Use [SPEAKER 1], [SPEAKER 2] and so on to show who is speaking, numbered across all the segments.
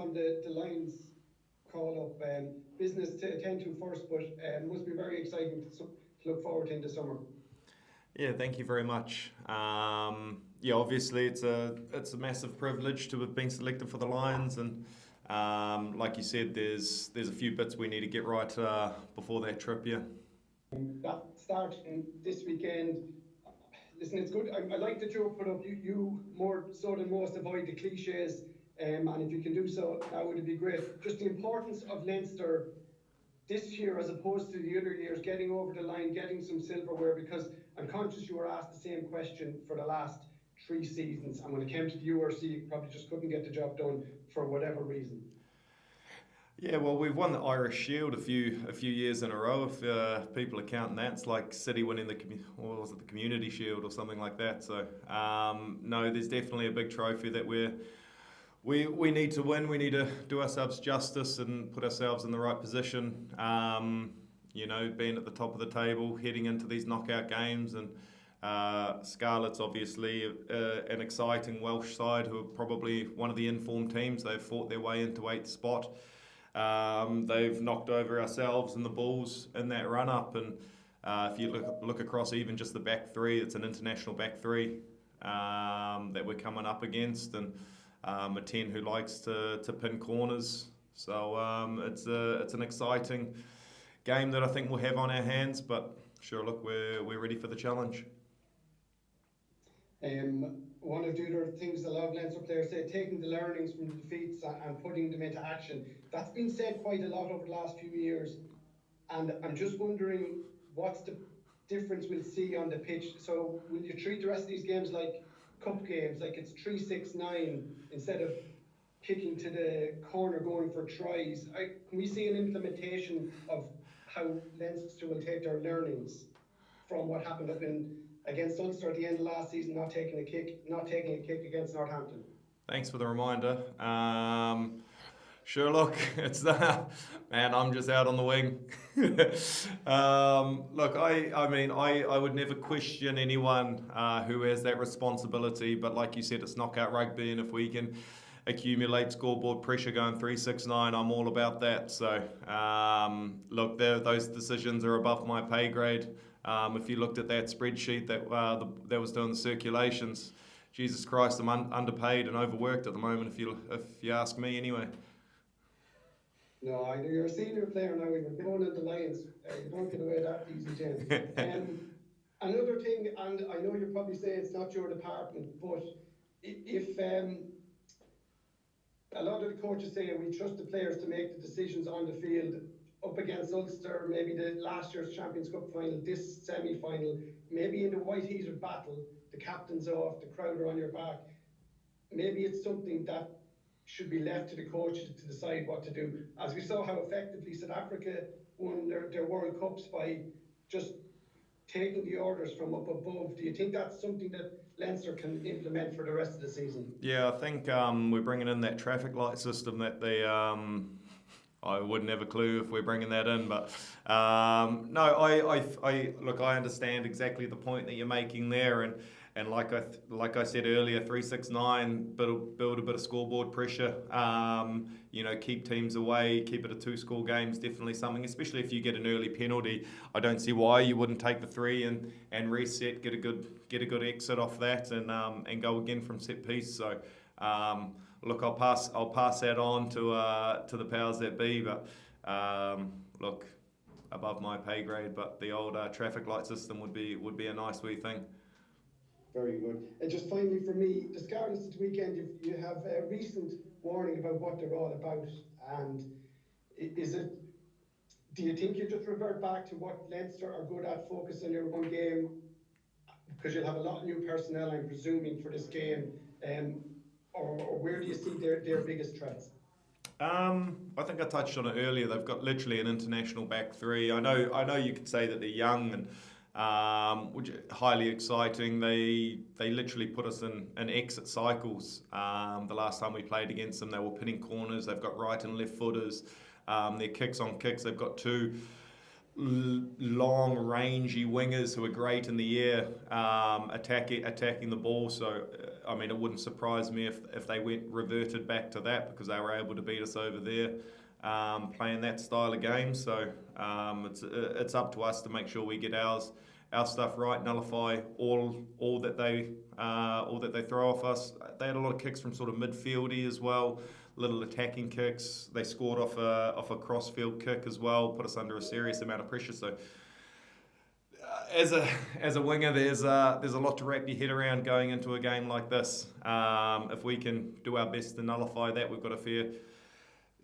[SPEAKER 1] on the Lions call up. Business to attend to first, but must be very exciting to look forward to in the summer.
[SPEAKER 2] Yeah, thank you very much. Yeah, obviously it's a massive privilege to have been selected for the Lions, and like you said, there's a few bits we need to get right before that trip. Yeah.
[SPEAKER 1] That starting this weekend. Listen, it's good. I like that you put up. You more so than most avoid the cliches, and if you can do so, that would be great. Just the importance of Leinster this year as opposed to the other years, getting over the line, getting some silverware, because I'm conscious you were asked the same question for the last 3 seasons, and when it came to the URC, you probably just couldn't get the job done for whatever reason.
[SPEAKER 2] Yeah, well, we've won the Irish Shield a few years in a row. If people are counting that, it's like City winning or was it the Community Shield or something like that. So no, there's definitely a big trophy that we need to win. We need to do ourselves justice and put ourselves in the right position. Being at the top of the table, heading into these knockout games, and Scarlets obviously an exciting Welsh side who are probably one of the informed teams. They've fought their way into eighth spot. They've knocked over ourselves and the Bulls in that run up, and if you look across even just the back three, it's an international back three that we're coming up against, and a 10 who likes to pin corners. So it's an exciting game that I think we'll have on our hands. But sure, look, we're ready for the challenge.
[SPEAKER 1] One of the other things a lot of Leinster players say, taking the learnings from the defeats and putting them into action. That's been said quite a lot over the last few years, and I'm just wondering what's the difference we'll see on the pitch. So will you treat the rest of these games like cup games, like it's 3-6-9 instead of kicking to the corner going for tries? Can we see an implementation of how Leinster will take their learnings from what happened up in against Ulster at the end of last season, not taking a kick against Northampton?
[SPEAKER 2] Thanks for the reminder. Sure, look, it's man. I'm just out on the wing. Look, I would never question anyone who has that responsibility. But like you said, it's knockout rugby, and if we can accumulate scoreboard pressure going 3-6-9, I'm all about that. So look, those decisions are above my pay grade. If you looked at that spreadsheet that was doing the circulations, Jesus Christ, I'm underpaid and overworked at the moment. If you ask me, anyway.
[SPEAKER 1] No, I know you're a senior player now. You've been on at the Lions. You don't get away that easy, James. Another thing, and I know you probably say it's not your department, but if a lot of the coaches say we trust the players to make the decisions on the field, up against Ulster, maybe the last year's Champions Cup final, this semi-final, maybe in the white heated battle, the captain's off, the crowd are on your back. Maybe it's something that should be left to the coaches to decide what to do. As we saw how effectively South Africa won their World Cups by just taking the orders from up above. Do you think that's something that Leinster can implement for the rest of the season?
[SPEAKER 2] Yeah, I think we're bringing in that traffic light system that they. I wouldn't have a clue if we're bringing that in, but no, I look. I understand exactly the point that you're making there, and like I said earlier, 3-6-9, build a bit of scoreboard pressure. Keep teams away, keep it a 2-score game is definitely something. Especially if you get an early penalty, I don't see why you wouldn't take the 3 and reset, get a good exit off that, and go again from set piece. So. Look, I'll pass that on to the powers that be, but look, above my pay grade. But the old traffic light system would be a nice wee thing.
[SPEAKER 1] Very good. And just finally for me, the Scarlets this weekend, you have a recent warning about what they're all about, and is it? Do you think you just revert back to what Leinster are good at, focus on your one game, because you'll have a lot of new personnel, I'm presuming, for this game? Or where do you see their biggest threats?
[SPEAKER 2] I think I touched on it earlier. They've got literally an international back three. I know you could say that they're young and which is highly exciting. They literally put us in exit cycles. The last time we played against them, they were pinning corners. They've got right and left footers. Their kicks on kicks. They've got two long, rangy wingers who are great in the air, attacking the ball. So I mean, it wouldn't surprise me if they reverted back to that, because they were able to beat us over there, playing that style of game. So it's up to us to make sure we get our stuff right, nullify all that they throw off us. They had a lot of kicks from sort of midfieldy as well, little attacking kicks. They scored off a crossfield kick as well, put us under a serious amount of pressure. So as a winger, there's a lot to wrap your head around going into a game like this. If we can do our best to nullify that, we've got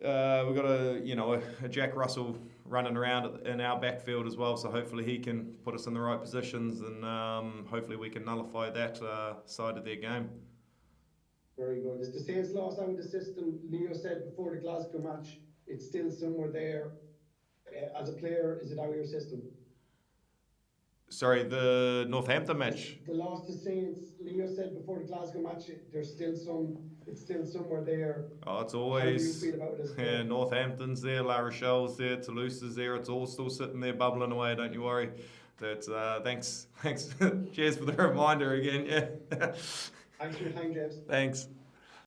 [SPEAKER 2] a Jack Russell running around in our backfield as well. So hopefully he can put us in the right positions, and hopefully we can nullify that side of their game.
[SPEAKER 1] Very good. Is the Saints lost out of the system? Leo said before the Glasgow match, it's still somewhere there. As a player, is it out of your system?
[SPEAKER 2] Sorry, the Northampton match.
[SPEAKER 1] The loss to Saints, Leo said before the Glasgow match, it's still somewhere there.
[SPEAKER 2] Oh, it's
[SPEAKER 1] How do you
[SPEAKER 2] always,
[SPEAKER 1] feel about it as a player?
[SPEAKER 2] yeah, Northampton's there, La Rochelle's there, Toulouse is there. It's all still sitting there bubbling away. Don't you worry. That's thanks. Cheers for the reminder again. Yeah.
[SPEAKER 1] Thanks for your time, James.
[SPEAKER 2] Thanks.